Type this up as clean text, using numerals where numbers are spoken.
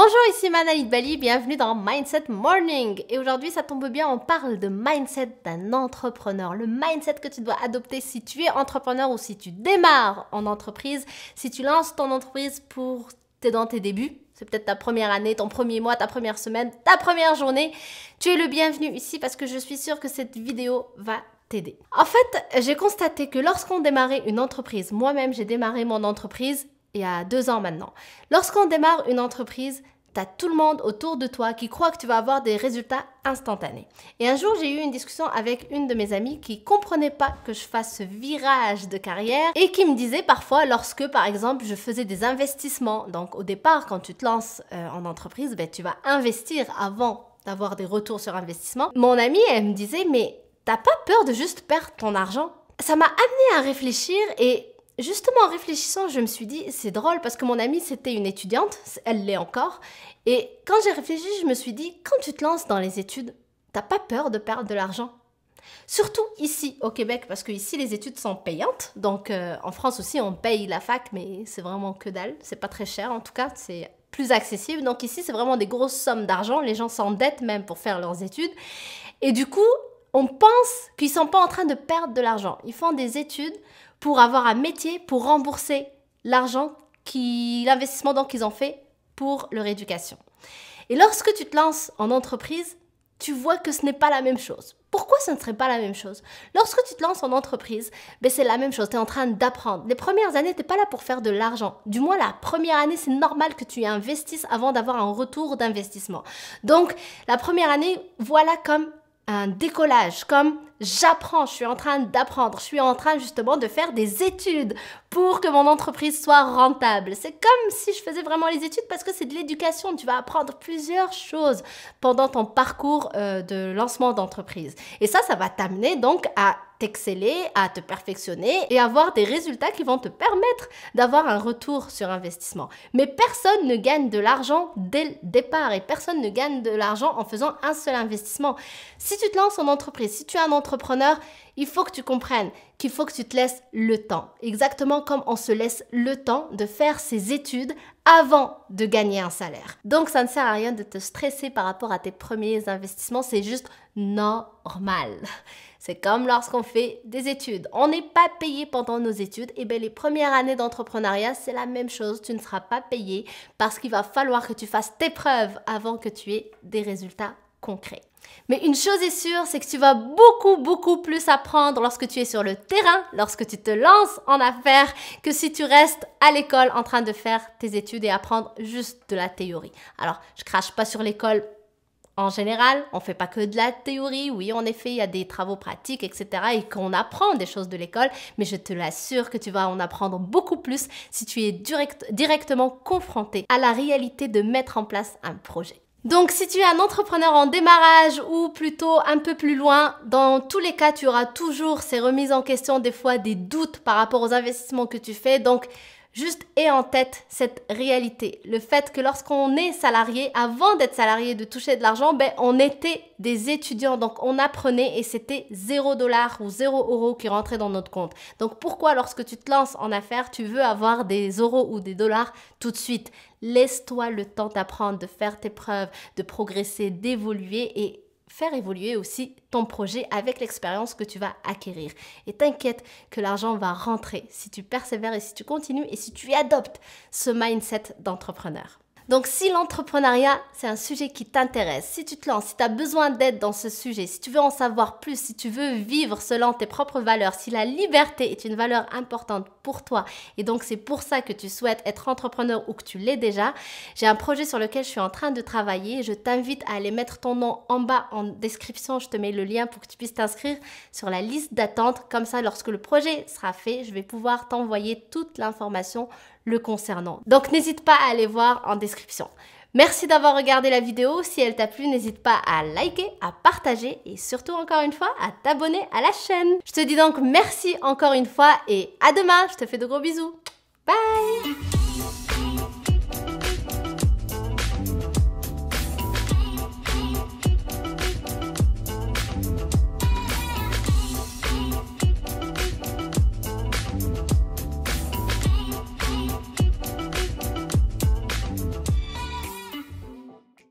Bonjour, ici Manali de Bali, bienvenue dans Mindset Morning. Et aujourd'hui, ça tombe bien, on parle de mindset d'un entrepreneur. Le mindset que tu dois adopter si tu es entrepreneur ou si tu démarres en entreprise, si tu lances ton entreprise t'es dans tes débuts. C'est peut-être ta première année, ton premier mois, ta première semaine, ta première journée. Tu es le bienvenu ici parce que je suis sûre que cette vidéo va t'aider. En fait, j'ai constaté que lorsqu'on démarrait une entreprise, moi-même j'ai démarré mon entreprise il y a 2 ans maintenant. Lorsqu'on démarre une entreprise, tu as tout le monde autour de toi qui croit que tu vas avoir des résultats instantanés. Et un jour, j'ai eu une discussion avec une de mes amies qui comprenait pas que je fasse ce virage de carrière et qui me disait parfois lorsque, par exemple, je faisais des investissements. Donc, au départ, quand tu te lances en entreprise, tu vas investir avant d'avoir des retours sur investissement. Mon amie, elle me disait, mais t'as pas peur de juste perdre ton argent? Ça m'a amené à réfléchir et justement, en réfléchissant, je me suis dit, c'est drôle parce que mon amie, c'était une étudiante, elle l'est encore. Et quand j'ai réfléchi, je me suis dit, quand tu te lances dans les études, t'as pas peur de perdre de l'argent? Surtout ici, au Québec, parce que ici, les études sont payantes. Donc, en France aussi, on paye la fac, mais c'est vraiment que dalle. C'est pas très cher, en tout cas, c'est plus accessible. Donc ici, c'est vraiment des grosses sommes d'argent. Les gens s'endettent même pour faire leurs études. Et du coup, on pense qu'ils sont pas en train de perdre de l'argent. Ils font des études pour avoir un métier, pour rembourser l'argent, l'investissement donc qu'ils ont fait pour leur éducation. Et lorsque tu te lances en entreprise, tu vois que ce n'est pas la même chose. Pourquoi ce ne serait pas la même chose? Lorsque tu te lances en entreprise, c'est la même chose, tu es en train d'apprendre. Les premières années, tu n'es pas là pour faire de l'argent. Du moins, la première année, c'est normal que tu investisses avant d'avoir un retour d'investissement. Donc, la première année, voilà comme un décollage, comme j'apprends, je suis en train d'apprendre, je suis en train justement de faire des études pour que mon entreprise soit rentable. C'est comme si je faisais vraiment les études parce que c'est de l'éducation, tu vas apprendre plusieurs choses pendant ton parcours de lancement d'entreprise. Et ça va t'amener donc à t'exceller, à te perfectionner et avoir des résultats qui vont te permettre d'avoir un retour sur investissement. Mais personne ne gagne de l'argent dès le départ et personne ne gagne de l'argent en faisant un seul investissement. Si tu te lances en entreprise, si tu es un entrepreneur, il faut que tu comprennes qu'il faut que tu te laisses le temps. Exactement comme on se laisse le temps de faire ses études avant de gagner un salaire. Donc, ça ne sert à rien de te stresser par rapport à tes premiers investissements. C'est juste normal. C'est comme lorsqu'on fait des études. On n'est pas payé pendant nos études. Et bien, les premières années d'entrepreneuriat, c'est la même chose. Tu ne seras pas payé parce qu'il va falloir que tu fasses tes preuves avant que tu aies des résultats concrets. Mais une chose est sûre, c'est que tu vas beaucoup plus apprendre lorsque tu es sur le terrain, lorsque tu te lances en affaires, que si tu restes à l'école en train de faire tes études et apprendre juste de la théorie. Alors, je crache pas sur l'école. En général, on ne fait pas que de la théorie. Oui, en effet, il y a des travaux pratiques, etc. et qu'on apprend des choses de l'école. Mais je te l'assure que tu vas en apprendre beaucoup plus si tu es directement confronté à la réalité de mettre en place un projet. Donc, si tu es un entrepreneur en démarrage ou plutôt un peu plus loin, dans tous les cas, tu auras toujours ces remises en question, des fois des doutes par rapport aux investissements que tu fais. Donc, juste aie en tête cette réalité. Le fait que lorsqu'on est salarié, avant d'être salarié, de toucher de l'argent, on était des étudiants. Donc, on apprenait et c'était 0$ ou 0€ qui rentrait dans notre compte. Donc, pourquoi lorsque tu te lances en affaires, tu veux avoir des euros ou des dollars tout de suite? Laisse-toi le temps d'apprendre, de faire tes preuves, de progresser, d'évoluer et faire évoluer aussi ton projet avec l'expérience que tu vas acquérir. Et t'inquiète que l'argent va rentrer si tu persévères et si tu continues et si tu adoptes ce mindset d'entrepreneur. Donc, si l'entrepreneuriat, c'est un sujet qui t'intéresse, si tu te lances, si tu as besoin d'aide dans ce sujet, si tu veux en savoir plus, si tu veux vivre selon tes propres valeurs, si la liberté est une valeur importante pour toi et donc c'est pour ça que tu souhaites être entrepreneur ou que tu l'es déjà, j'ai un projet sur lequel je suis en train de travailler. Je t'invite à aller mettre ton nom en bas en description. Je te mets le lien pour que tu puisses t'inscrire sur la liste d'attente. Comme ça, lorsque le projet sera fait, je vais pouvoir t'envoyer toute l'information le concernant. Donc, n'hésite pas à aller voir en description. Merci d'avoir regardé la vidéo. Si elle t'a plu, n'hésite pas à liker, à partager et surtout encore une fois à t'abonner à la chaîne. Je te dis donc merci encore une fois et à demain. Je te fais de gros bisous. Bye!